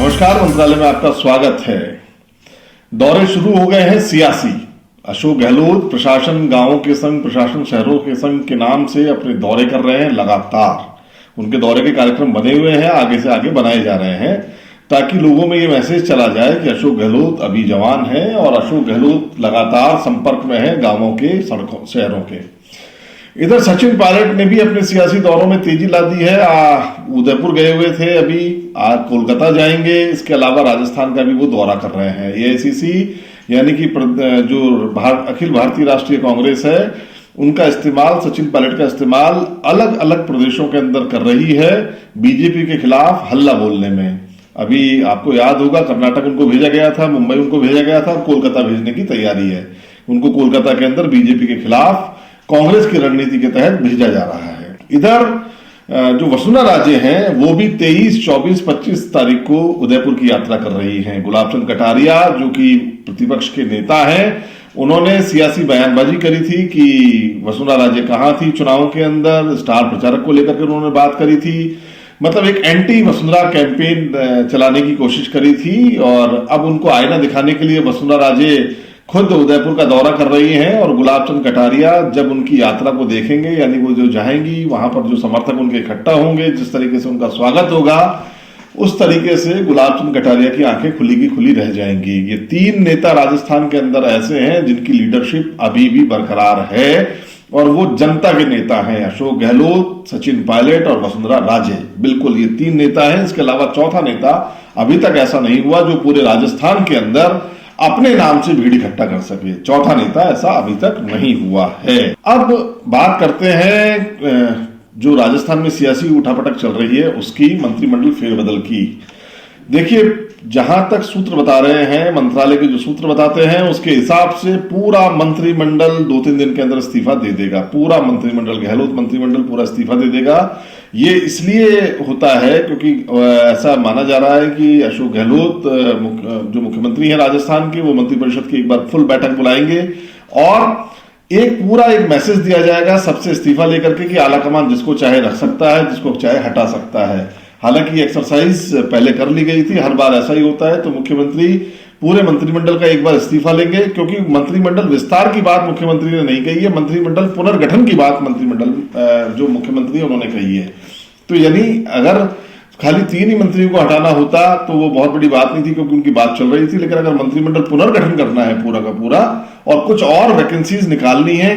नमस्कार, मंत्रालय में आपका स्वागत है। दौरे शुरू हो गए हैं सियासी। अशोक गहलोत प्रशासन गांवों के संग, प्रशासन शहरों के संग के नाम से अपने दौरे कर रहे हैं लगातार। उनके दौरे के कार्यक्रम बने हुए हैं, आगे से आगे बनाए जा रहे हैं ताकि लोगों में ये मैसेज चला जाए कि अशोक गहलोत अभी जवान है और अशोक गहलोत लगातार संपर्क में है गांवों के, सड़कों, शहरों के। इधर सचिन पायलट ने भी अपने सियासी दौरों में तेजी ला दी है। उदयपुर गए हुए थे, अभी आज कोलकाता जाएंगे। इसके अलावा राजस्थान का भी वो दौरा कर रहे हैं। एआईसीसी यानी कि जो अखिल भारतीय राष्ट्रीय कांग्रेस है, उनका इस्तेमाल, सचिन पायलट का इस्तेमाल अलग अलग प्रदेशों के अंदर कर रही है बीजेपी के खिलाफ हल्ला बोलने में। अभी आपको याद होगा, कर्नाटक उनको भेजा गया था, मुंबई उनको भेजा गया था, कोलकाता भेजने की तैयारी है। उनको कोलकाता के अंदर बीजेपी के खिलाफ कांग्रेस की रणनीति के तहत भेजा जा रहा है। इधर जो वसुंधरा राजे हैं, वो भी 23, 24, 25 तारीख को उदयपुर की यात्रा कर रही हैं। गुलाब चंद कटारिया, जो कि प्रतिपक्ष के नेता हैं, उन्होंने सियासी बयानबाजी करी थी कि वसुंधरा राजे कहां थी चुनाव के अंदर। स्टार प्रचारक को लेकर के उन्होंने बात करी थी, मतलब एक एंटी वसुंधरा कैंपेन चलाने की कोशिश करी थी। और अब उनको आईना दिखाने के लिए वसुंधरा राजे खुद उदयपुर का दौरा कर रही हैं। और गुलाब चंद कटारिया जब उनकी यात्रा को देखेंगे, यानी वो जो जाएंगी, वहां पर जो समर्थक उनके इकट्ठा होंगे, जिस तरीके से उनका स्वागत होगा, उस तरीके से गुलाब चंद कटारिया की आंखें खुली की खुली रह जाएंगी। ये 3 नेता राजस्थान के अंदर ऐसे हैं जिनकी लीडरशिप अभी भी बरकरार है और वो जनता के नेता हैं। अशोक गहलोत, सचिन पायलट और वसुंधरा राजे, बिल्कुल ये 3 नेता हैं। इसके अलावा चौथा नेता अभी तक ऐसा नहीं हुआ जो पूरे राजस्थान के अंदर अपने नाम से भीड़ इकट्ठा कर सके। चौथा नेता ऐसा अभी तक नहीं हुआ है। अब बात करते हैं जो राजस्थान में सियासी उठापटक चल रही है उसकी, मंत्रिमंडल फेरबदल की। देखिए, जहां तक सूत्र बता रहे हैं, मंत्रालय के जो सूत्र बताते हैं, उसके हिसाब से पूरा मंत्रिमंडल 2-3 दिन के अंदर इस्तीफा दे देगा। पूरा मंत्रिमंडल, गहलोत मंत्रिमंडल पूरा इस्तीफा दे देगा। ये इसलिए होता है क्योंकि ऐसा माना जा रहा है कि अशोक गहलोत जो मुख्यमंत्री हैं राजस्थान के, वो मंत्रिपरिषद की एक बार फुल बैठक बुलाएंगे और एक मैसेज दिया जाएगा सबसे इस्तीफा लेकर के कि आलाकमान जिसको चाहे रख सकता है, जिसको चाहे हटा सकता है। हालांकि एक्सरसाइज पहले कर ली गई थी, हर बार ऐसा ही होता है। तो मुख्यमंत्री पूरे मंत्रिमंडल का एक बार इस्तीफा लेंगे, क्योंकि मंत्रिमंडल विस्तार की बात मुख्यमंत्री ने नहीं कही है, मंत्रिमंडल पुनर्गठन की बात मंत्रिमंडल जो मुख्यमंत्री है उन्होंने कही है। तो यानी अगर खाली 3 ही मंत्रियों को हटाना होता तो वो बहुत बड़ी बात नहीं थी, क्योंकि उनकी बात चल रही थी। लेकिन अगर मंत्रिमंडल पुनर्गठन करना है पूरा का पूरा और कुछ और वैकेंसीज निकालनी है,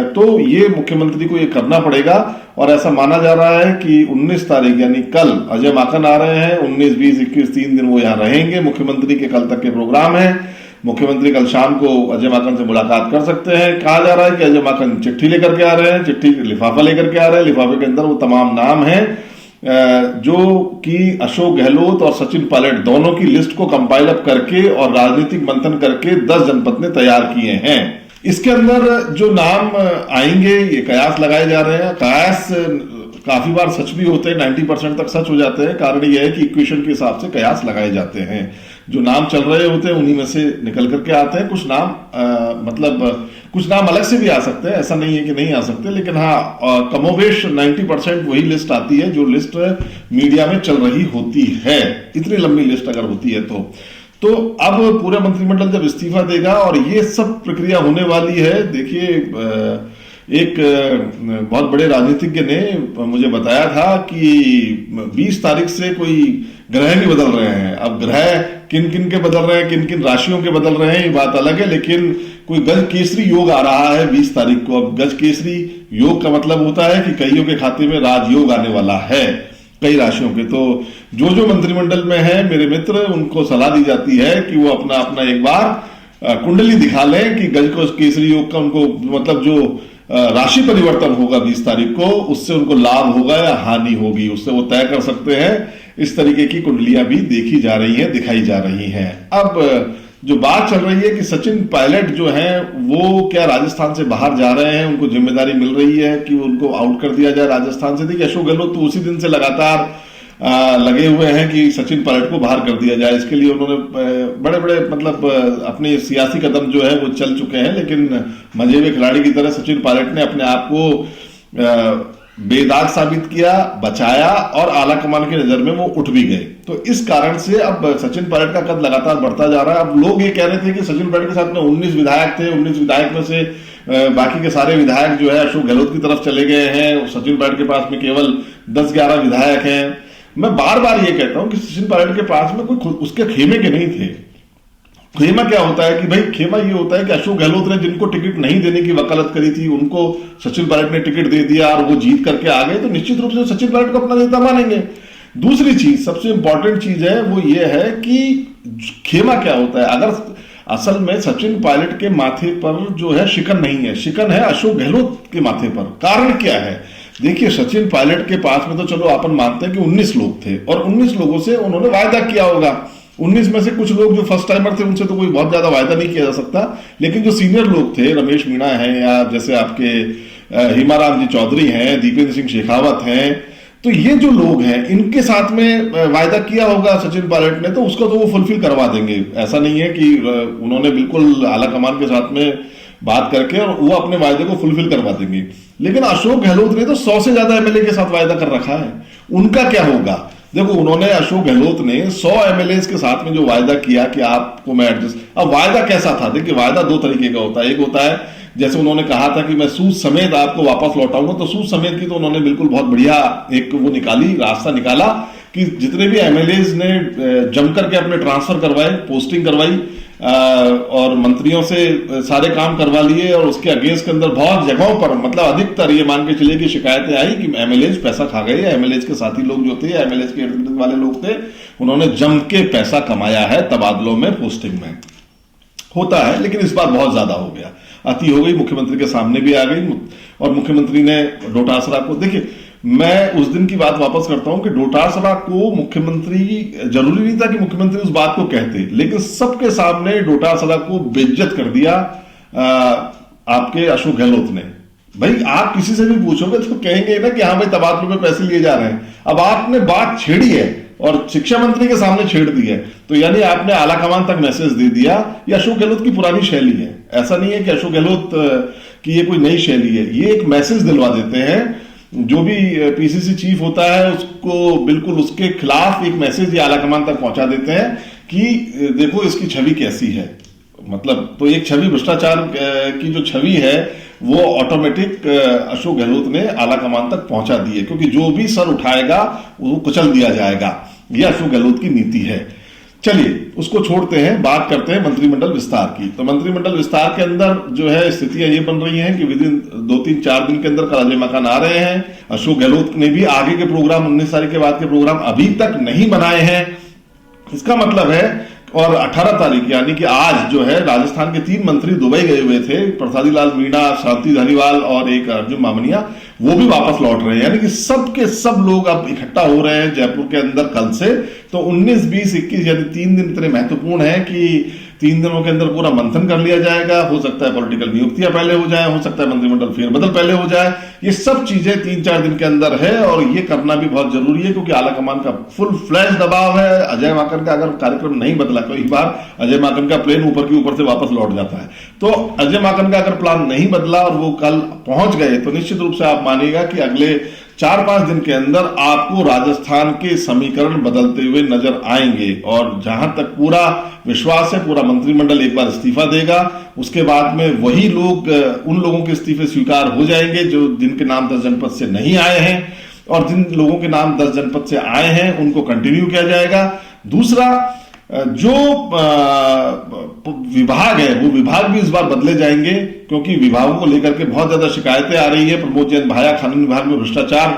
तो ये मुख्यमंत्री को ये करना पड़ेगा। और ऐसा माना जा रहा है कि 19 तारीख यानी कल अजय माकन आ रहे हैं। 19, 20, 21 3 दिन वो यहाँ रहेंगे। मुख्यमंत्री के कल तक के प्रोग्राम है। मुख्यमंत्री कल शाम को अजय माकन से मुलाकात कर सकते हैं। कहा जा रहा है कि अजय माकन चिट्ठी लेकर के आ रहे हैं, चिट्ठी लिफाफा लेकर के आ रहे हैं। लिफाफे के अंदर वो तमाम नाम है जो कि अशोक गहलोत और सचिन पायलट दोनों की लिस्ट को कंपाइल अप करके और राजनीतिक मंथन करके 10 जनपद ने तैयार किए हैं। इसके अंदर जो नाम आएंगे, ये कयास लगाए जा रहे हैं। कयास काफी बार सच भी होते हैं, 90% तक सच हो जाते हैं। कारण यह है कि इक्वेशन के हिसाब से कयास लगाए जाते हैं। जो नाम चल रहे होते हैं उन्हीं में से निकल करके आते हैं। कुछ नाम कुछ नाम अलग से भी आ सकते हैं, ऐसा नहीं है कि नहीं आ सकते। लेकिन हाँ, कमोबेश 90% वही लिस्ट आती है जो लिस्ट मीडिया में चल रही होती है। इतनी लंबी लिस्ट अगर होती है तो अब पूरा मंत्रिमंडल जब इस्तीफा देगा और ये सब प्रक्रिया होने वाली है। देखिए, एक बहुत बड़े राजनीतिज्ञ ने मुझे बताया था कि 20 तारीख से कोई ग्रह नहीं बदल रहे हैं। अब ग्रह किन किन के बदल रहे हैं, किन किन राशियों के बदल रहे हैं, ये बात अलग है। लेकिन कोई गज केसरी योग आ रहा है 20 तारीख को। अब गज केसरी योग का मतलब होता है कि कईयों के खाते में राजयोग आने वाला है, कई राशियों के। तो जो मंत्रिमंडल में है मेरे मित्र, उनको सलाह दी जाती है कि वो अपना अपना एक बार कुंडली दिखा लें कि गज को केसरी योग का उनको मतलब जो राशि परिवर्तन होगा 20 तारीख को, उससे उनको लाभ होगा या हानि होगी, उससे वो तय कर सकते हैं। इस तरीके की कुंडलियां भी देखी जा रही हैं, दिखाई जा रही हैं। अब जो बात चल रही है कि सचिन पायलट जो हैं वो क्या राजस्थान से बाहर जा रहे हैं, उनको जिम्मेदारी मिल रही है कि उनको आउट कर दिया जाए राजस्थान से। देखिए, अशोक गहलोत तो उसी दिन से लगातार लगे हुए हैं कि सचिन पायलट को बाहर कर दिया जाए। इसके लिए उन्होंने बड़े बड़े मतलब अपने सियासी कदम जो है वो चल चुके हैं। लेकिन मजे में खिलाड़ी की तरह सचिन पायलट ने अपने आप को बेदाग साबित किया, बचाया और आला कमान की नजर में वो उठ भी गए। तो इस कारण से अब सचिन पायलट का कद लगातार बढ़ता जा रहा है। अब लोग ये कह रहे थे कि सचिन पायलट के साथ में 19 विधायक थे, 19 विधायक में से बाकी के सारे विधायक जो है अशोक गहलोत की तरफ चले गए हैं, सचिन पायलट के पास में केवल 10-11 विधायक हैं। मैं बार बार ये कहता हूं कि सचिन पायलट के पास में कोई उसके खेमे के नहीं थे। खेमा क्या होता है कि भाई, खेमा ये होता है कि अशोक गहलोत ने जिनको टिकट नहीं देने की वकालत करी थी उनको सचिन पायलट ने टिकट दे दिया और वो जीत करके आ गए, तो निश्चित रूप से सचिन पायलट को अपना नेता मानेंगे। दूसरी चीज, सबसे इंपॉर्टेंट चीज है वो ये है कि खेमा क्या होता है। अगर असल में सचिन पायलट के माथे पर जो है शिकन नहीं है, शिकन है अशोक गहलोत के माथे पर। कारण क्या है? देखिए, सचिन पायलट के पास में तो चलो अपन मानते हैं कि 19 लोग थे और 19 लोगों से उन्होंने वायदा किया होगा। 19 में से कुछ लोग जो फर्स्ट टाइमर थे उनसे तो कोई बहुत ज्यादा वायदा नहीं किया जा सकता, लेकिन जो सीनियर लोग थे, रमेश मीणा हैं या जैसे आपके हेमाराम जी चौधरी हैं, दीपेंद्र सिंह शेखावत हैं, तो ये जो लोग हैं इनके साथ में वायदा किया होगा सचिन पायलट ने, तो उसको तो वो फुलफिल करवा देंगे। ऐसा नहीं है कि उन्होंने बिल्कुल आला कमान के साथ में बात करके और वो अपने वायदे को फुलफिल करवा देंगे। लेकिन अशोक गहलोत ने तो 100 से ज्यादा एमएलए के साथ वायदा कर रखा है, उनका क्या होगा? देखो, उन्होंने, अशोक गहलोत ने 100 एमएलए के साथ में जो वायदा किया कि आपको मैं एडजस्ट, अब वायदा कैसा था? देखिए, वायदा दो तरीके का होता है। एक होता है जैसे उन्होंने कहा था कि मैं सूद समेत आपको वापस लौटाऊंगा, तो सूद समेत की तो उन्होंने बिल्कुल बहुत बढ़िया एक वो निकाली, रास्ता निकाला कि जितने भी एमएलए ने जम करके अपने ट्रांसफर करवाए, पोस्टिंग करवाई और मंत्रियों से सारे काम करवा लिए, और उसके अगेंस्ट के अंदर बहुत जगहों पर, मतलब अधिकतर ये मान के चलिए कि शिकायतें आई कि एमएलए पैसा खा गए। एमएलए के साथी लोग जो थे, एमएलए के इर्द गिर्द वाले लोग थे, उन्होंने जम के पैसा कमाया है तबादलों में, पोस्टिंग में। होता है, लेकिन इस बार बहुत ज्यादा हो गया, अति हो गई, मुख्यमंत्री के सामने भी आ गई और मुख्यमंत्री ने डोटासरा को, देखिए मैं उस दिन की बात वापस करता हूं कि डोटासरा को मुख्यमंत्री, जरूरी नहीं था कि मुख्यमंत्री उस बात को कहते, लेकिन सबके सामने डोटासरा को बेइज्जत कर दिया आपके अशोक गहलोत ने। भाई, आप किसी से भी पूछोगे तो कहेंगे ना कि हाँ भाई तबादलों में पैसे लिए जा रहे हैं। अब आपने बात छेड़ी है और शिक्षा मंत्री के सामने छेड़ दी है, तो यानी आपने आला कमान तक मैसेज दे दिया। ये अशोक गहलोत की पुरानी शैली है, ऐसा नहीं है कि अशोक गहलोत की ये कोई नई शैली है। ये एक मैसेज दिलवा देते हैं, जो भी पीसीसी चीफ होता है उसको बिल्कुल उसके खिलाफ एक मैसेज ये आला कमान तक पहुंचा देते हैं कि देखो इसकी छवि कैसी है। मतलब तो एक छवि, भ्रष्टाचार की जो छवि है वो ऑटोमेटिक अशोक गहलोत ने आला कमान तक पहुंचा दी है, क्योंकि जो भी सर उठाएगा वो कुचल दिया जाएगा। यह अशोक गहलोत की नीति है। चलिए उसको छोड़ते हैं, बात करते हैं मंत्रिमंडल विस्तार की। तो मंत्रिमंडल विस्तार के अंदर जो है स्थितियां ये बन रही हैं कि विद इन 2-3-4 दिन के अंदर कल अजय माकन आ रहे हैं। अशोक गहलोत ने भी आगे के प्रोग्राम, 19 तारीख के बाद के प्रोग्राम अभी तक नहीं बनाए हैं। इसका मतलब है, और 18 तारीख यानी कि आज जो है राजस्थान के 3 मंत्री दुबई गए हुए थे, प्रसादी लाल मीणा, शांति धारीवाल और एक अर्जुन मामनिया, वो भी वापस लौट रहे हैं। यानी कि सब के सब लोग अब इकट्ठा हो रहे हैं जयपुर के अंदर कल से। तो 19, 20, 21 यानी 3 दिन इतने महत्वपूर्ण है कि 3 दिनों के अंदर पूरा मंथन कर लिया जाएगा। हो सकता है पॉलिटिकल नियुक्तियां पहले हो जाए, हो सकता है मंत्रिमंडल फेरबदल पहले हो जाए। ये सब चीजें 3-4 दिन के अंदर है और ये करना भी बहुत जरूरी है, क्योंकि आला कमान का फुल फ्लैश दबाव है। अजय माकन का अगर कार्यक्रम नहीं बदला, कई बार अजय माकन का प्लेन ऊपर की ऊपर से वापस लौट जाता है, तो अजय माकन का अगर प्लान नहीं बदला और वो कल पहुंच गए, तो निश्चित रूप से आप मानिएगा कि अगले 4-5 दिन के अंदर आपको राजस्थान के समीकरण बदलते हुए नजर आएंगे। और जहां तक पूरा विश्वास है, पूरा मंत्रिमंडल एक बार इस्तीफा देगा, उसके बाद में वही लोग, उन लोगों के इस्तीफे स्वीकार हो जाएंगे जो जिनके नाम 10 जनपद से नहीं आए हैं, और जिन लोगों के नाम 10 जनपद से आए हैं उनको कंटिन्यू किया जाएगा। दूसरा, जो विभाग है वो विभाग भी इस बार बदले जाएंगे, क्योंकि विभागों को लेकर के बहुत ज्यादा शिकायतें आ रही है। प्रमोद जैन भाया, खान विभाग में भ्रष्टाचार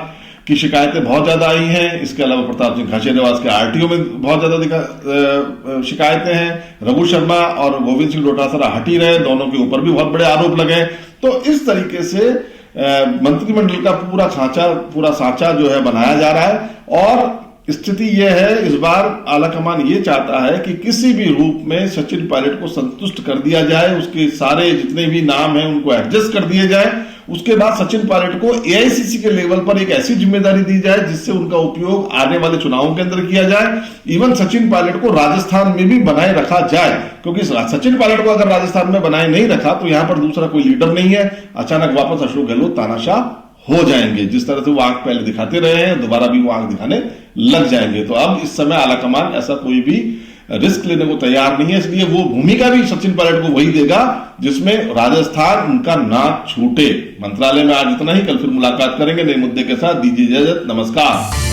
की शिकायतें बहुत ज्यादा आई हैं। इसके अलावा प्रताप सिंह खाचरियावास के आरटीओ में बहुत ज्यादा शिकायतें हैं। रघु शर्मा और गोविंद सिंह डोटासरा हट ही रहे, दोनों के ऊपर भी बहुत बड़े आरोप लगे। तो इस तरीके से मंत्रिमंडल का पूरा सांचा जो है बनाया जा रहा है। और स्थिति यह है, इस बार आला कमान ये चाहता है कि किसी भी रूप में सचिन पायलट को संतुष्ट कर दिया जाए, उसके सारे जितने भी नाम हैं उनको एडजस्ट कर दिए जाए। उसके बाद सचिन पायलट को एआईसीसी के लेवल पर एक ऐसी जिम्मेदारी दी जाए जिससे उनका उपयोग आने वाले चुनावों के अंदर किया जाए। इवन सचिन पायलट को राजस्थान में भी बनाए रखा जाए, क्योंकि सचिन पायलट को अगर राजस्थान में बनाए नहीं रखा तो यहां पर दूसरा कोई लीडर नहीं है, अचानक वापस अशोक गहलोत तानाशाह हो जाएंगे। जिस तरह से वो आंख पहले दिखाते रहे हैं, दोबारा भी वो आंख दिखाने लग जाएंगे। तो अब इस समय आलाकमान ऐसा कोई भी रिस्क लेने को तैयार नहीं है, इसलिए वो भूमिका भी सचिन पायलट को वही देगा जिसमें राजस्थान उनका ना छूटे। मंत्रालय में आज इतना ही, कल फिर मुलाकात करेंगे नए मुद्दे के साथ। दीजिए इजाजत, नमस्कार।